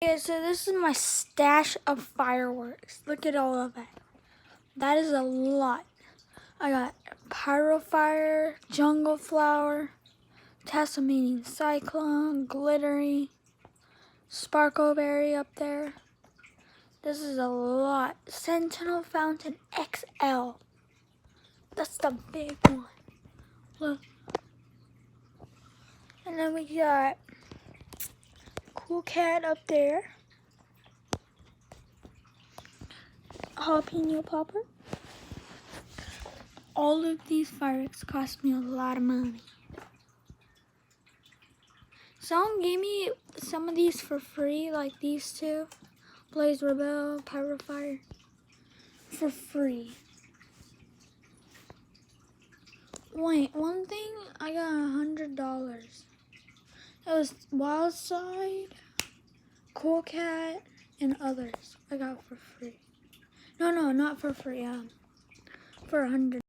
Okay, so this is my stash of fireworks. Look at all of it. That is a lot. I got Pyrofire, Jungle Flower, Tasmanian Cyclone, Glittery, Sparkleberry up there. This is a lot. Sentinel Fountain XL. That's the big one. Look. And then we got Cool Cat up there. Jalapeno Popper. All of these fireworks cost me a lot of money. Someone gave me some of these for free, like these two. Blaze Rebel, Pyrofire. For free. Wait, one thing, I got $100. That was Wildside, Cool Cat, and others I got for free. No, not for free, for $100.